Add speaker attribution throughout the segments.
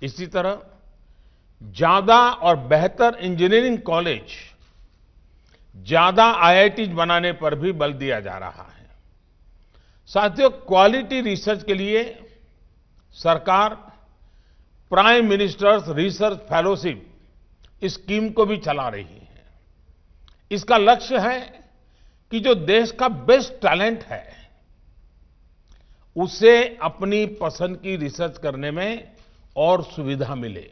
Speaker 1: इसी तरह ज्यादा और बेहतर इंजीनियरिंग कॉलेज, ज्यादा आईआईटी बनाने पर भी बल दिया जा रहा है। साथियों, क्वालिटी रिसर्च के लिए सरकार prime ministers research fellowship scheme को भी चला रही है। इसका लक्ष्य है कि जो देश का बेस्ट टैलेंट है, उसे अपनी पसंद की रिसर्च करने में और सुविधा मिले।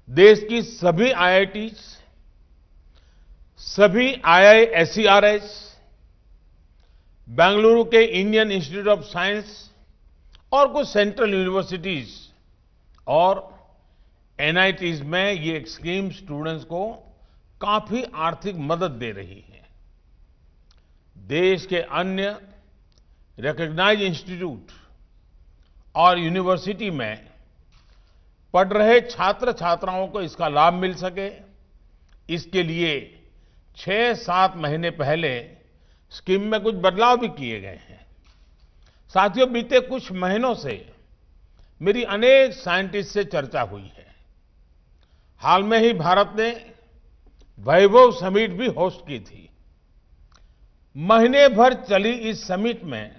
Speaker 1: देश की सभी आईआईटीज, सभी आईआईएसईआरएस, बेंगलुरु के इंडियन इंस्टीट्यूट ऑफ साइंस और कुछ सेंट्रल यूनिवर्सिटीज और एनआईटीज में ये स्कीम स्टूडेंट्स को काफी आर्थिक मदद दे रही है। देश के अन्य रिकॉग्नाइज्ड इंस्टीट्यूट और यूनिवर्सिटी में पढ़ रहे छात्र छात्राओं को इसका लाभ मिल सके, इसके लिए 6-7 महीने पहले स्कीम में कुछ बदलाव भी किए गए हैं। साथियों, बीते कुछ महीनों से मेरी अनेक साइंटिस्ट से चर्चा हुई है। हाल में ही भारत ने वैभव समिट भी होस्ट की थी। महीने भर चली इस समिट में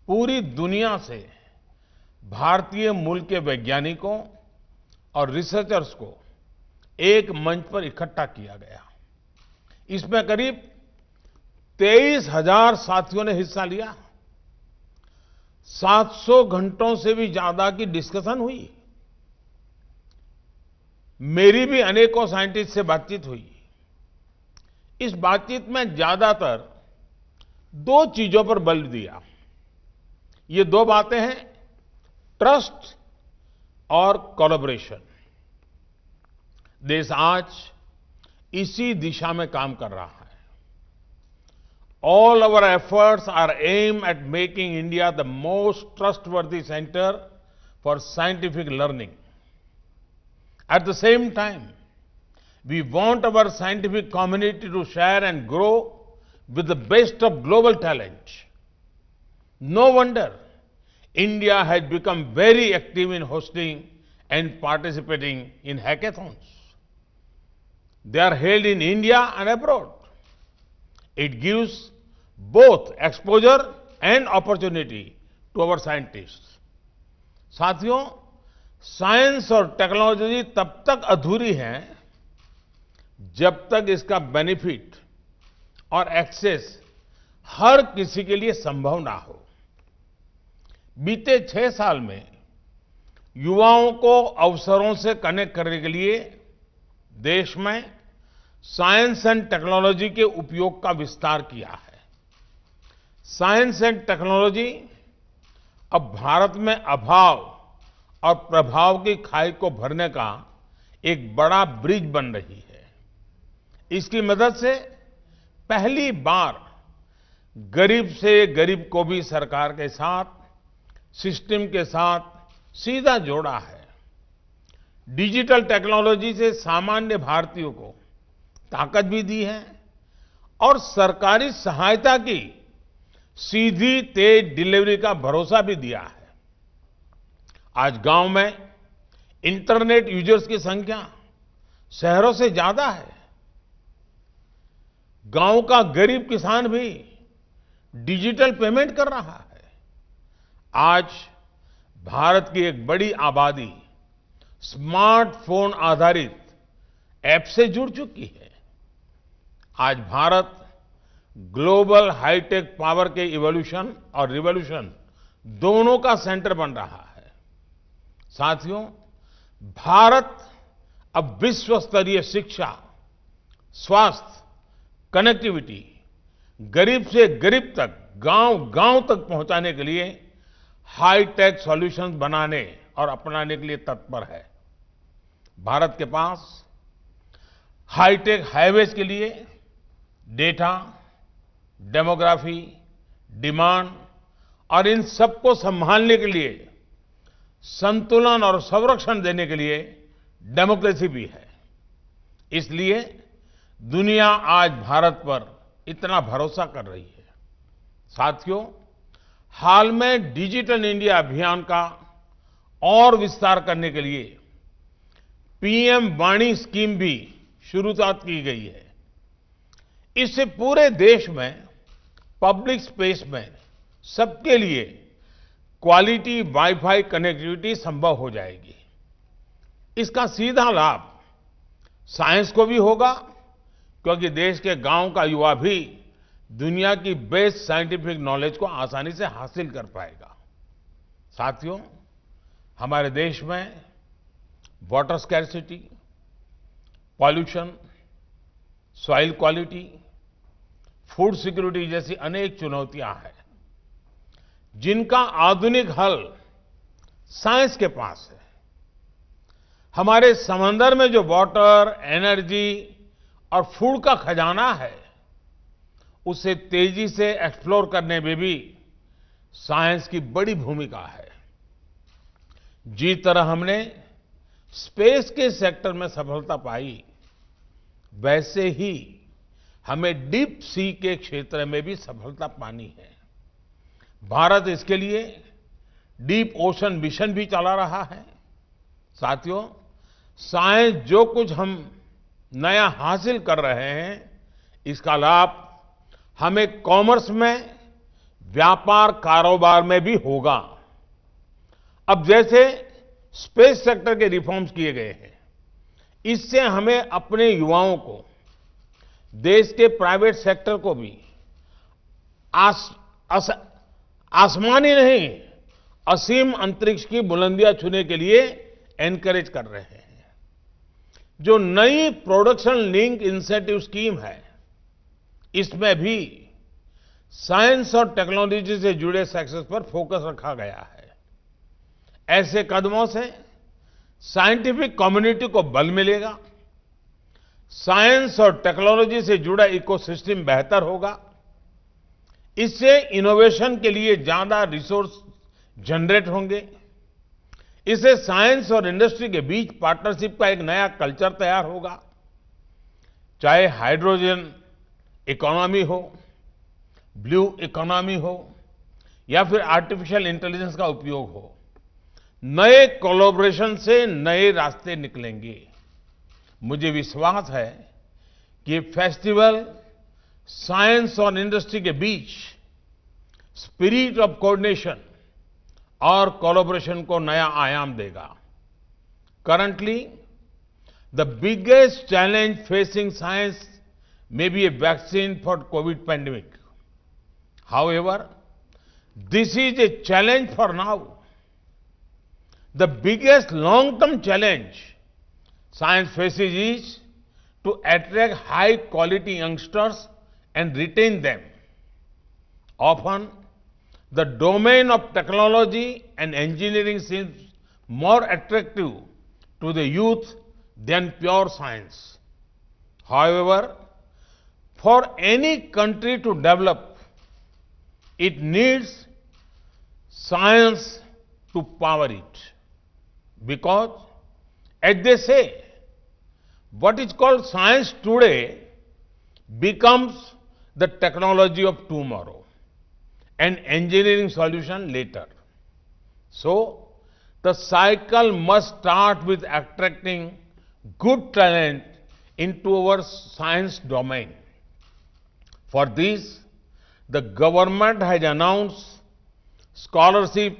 Speaker 1: पूरी दुनिया से भारतीय मूल के वैज्ञानिकों और रिसर्चर्स को एक मंच पर इकट्ठा किया गया। इसमें करीब 23,000 साथियों ने हिस्सा लिया। 700 घंटों से भी ज्यादा की डिस्कशन हुई। मेरी भी अनेकों साइंटिस्ट से बातचीत हुई। इस बातचीत में ज्यादातर 2 चीजों पर बल दिया। ये 2 बातें हैं, ट्रस्ट और कोलैबोरेशन। देश आज इसी दिशा में काम कर रहा है। All our efforts are aimed at making India the most trustworthy center for scientific learning. At the same time, we want our scientific community to share and grow with the best of global talent. No wonder India has become very active in hosting and participating in hackathons. They are held in India and abroad. It gives both exposure and opportunity to our scientists. साथियों, science और technology तब तक अधूरी है जब तक इसका benefit और एक्सेस हर किसी के लिए संभव ना हो। बीते 6 साल में युवाओं को अवसरों से कनेक्ट करने के लिए देश में साइंस एंड टेक्नोलॉजी के उपयोग का विस्तार किया है। साइंस एंड टेक्नोलॉजी अब भारत में अभाव और प्रभाव की खाई को भरने का एक बड़ा ब्रिज बन रही है। इसकी मदद से पहली बार गरीब से गरीब को भी सरकार के साथ, सिस्टम के साथ सीधा जोड़ा है। डिजिटल टेक्नोलॉजी से सामान्य भारतीयों को ताकत भी दी है और सरकारी सहायता की सीधी तेज डिलीवरी का भरोसा भी दिया है। आज गांव में इंटरनेट यूजर्स की संख्या शहरों से ज्यादा है। गांव का गरीब किसान भी डिजिटल पेमेंट कर रहा है। आज भारत की एक बड़ी आबादी स्मार्टफोन आधारित ऐप से जुड़ चुकी है। आज भारत ग्लोबल हाईटेक पावर के इवोल्यूशन और रिवोल्यूशन दोनों का सेंटर बन रहा है। साथियों, भारत अब विश्व स्तरीय शिक्षा, स्वास्थ्य, कनेक्टिविटी, गरीब से गरीब तक, गांव-गांव तक पहुंचाने के लिए हाईटेक सॉल्यूशंस बनाने और अपनाने के लिए तत्पर है। भारत के पास हाईटेक हाईवेज के लिए डेटा, डेमोग्राफी, डिमांड और इन सबको संभालने के लिए संतुलन और संरक्षण देने के लिए डेमोक्रेसी भी है। इसलिए दुनिया आज भारत पर इतना भरोसा कर रही है। साथियों, हाल में डिजिटल इंडिया अभियान का और विस्तार करने के लिए पीएम वाणी स्कीम भी शुरुआत की गई है। इससे पूरे देश में पब्लिक स्पेस में सबके लिए क्वालिटी वाईफाई कनेक्टिविटी संभव हो जाएगी। इसका सीधा लाभ साइंस को भी होगा, क्योंकि देश के गांव का युवा भी दुनिया की बेस्ट साइंटिफिक नॉलेज को आसानी से हासिल कर पाएगा। साथियों, हमारे देश में water scarcity, pollution, soil quality, food security जैसी अनेक चुनौतियां हैं, जिनका आधुनिक हल साइंस के पास है। हमारे समंदर में जो वाटर, एनर्जी और फूड का खजाना है, उसे तेजी से एक्सप्लोर करने में भी साइंस की बड़ी भूमिका है। जिस तरह हमने स्पेस के सेक्टर में सफलता पाई, वैसे ही हमें डीप सी के क्षेत्र में भी सफलता पानी है। भारत इसके लिए डीप ओशन मिशन भी चला रहा है। साथियों, साइंस जो कुछ हम नया हासिल कर रहे हैं, इसका लाभ हमें कॉमर्स में, व्यापार कारोबार में भी होगा। अब जैसे स्पेस सेक्टर के रिफॉर्म्स किए गए हैं, इससे हमें अपने युवाओं को, देश के प्राइवेट सेक्टर को भी आसमानी नहीं, असीम अंतरिक्ष की बुलंदियां छूने के लिए एनकरेज कर रहे हैं। जो नई प्रोडक्शन लिंक इंसेंटिव स्कीम है, इसमें भी साइंस और टेक्नोलॉजी से जुड़े सेक्टर्स पर फोकस रखा गया है। ऐसे कदमों से साइंटिफिक कम्युनिटी को बल मिलेगा, साइंस और टेक्नोलॉजी से जुड़ा इकोसिस्टम बेहतर होगा। इससे इनोवेशन के लिए ज्यादा रिसोर्स जनरेट होंगे। इससे साइंस और इंडस्ट्री के बीच पार्टनरशिप का एक नया कल्चर तैयार होगा। चाहे हाइड्रोजन इकोनॉमी हो, ब्लू इकोनॉमी हो, या फिर आर्टिफिशियल इंटेलिजेंस का उपयोग हो, नए कोलैबोरेशन से नए रास्ते निकलेंगे। मुझे विश्वास है कि ये फेस्टिवल साइंस और इंडस्ट्री के बीच स्पिरिट ऑफ कोऑर्डिनेशन और कोलैबोरेशन को नया आयाम देगा। Currently the biggest challenge facing science may be a vaccine for COVID pandemic. However, this is a challenge for now. The biggest long-term challenge science faces is to attract high-quality youngsters and retain them. Often, the domain of technology and engineering seems more attractive to the youth than pure science. However, for any country to develop, it needs science to power it. Because, as they say, what is called science today becomes the technology of tomorrow and engineering solution later. So, the cycle must start with attracting good talent into our science domain. For this, the government has announced scholarship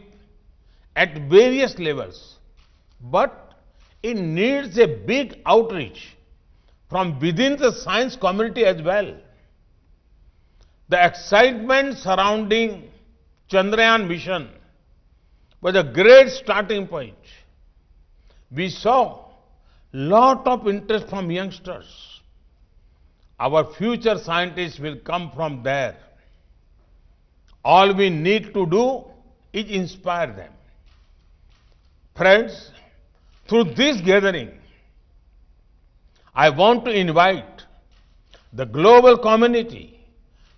Speaker 1: at various levels, but it needs a big outreach from within the science community as well. The excitement surrounding Chandrayaan mission was a great starting point. We saw lot of interest from youngsters. Our future scientists will come from there. All we need to do is inspire them. Friends, through this gathering, I want to invite the global community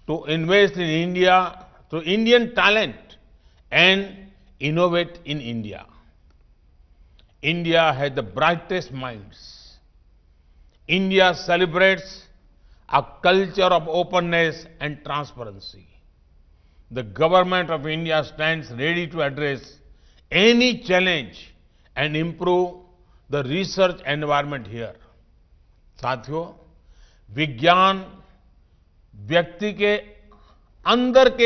Speaker 1: to invest in India, to Indian talent and innovate in India. India has the brightest minds. India celebrates a culture of openness and transparency. The government of India stands ready to address any challenge and improve the research environment here. साथियों, विज्ञान व्यक्ति के अंदर के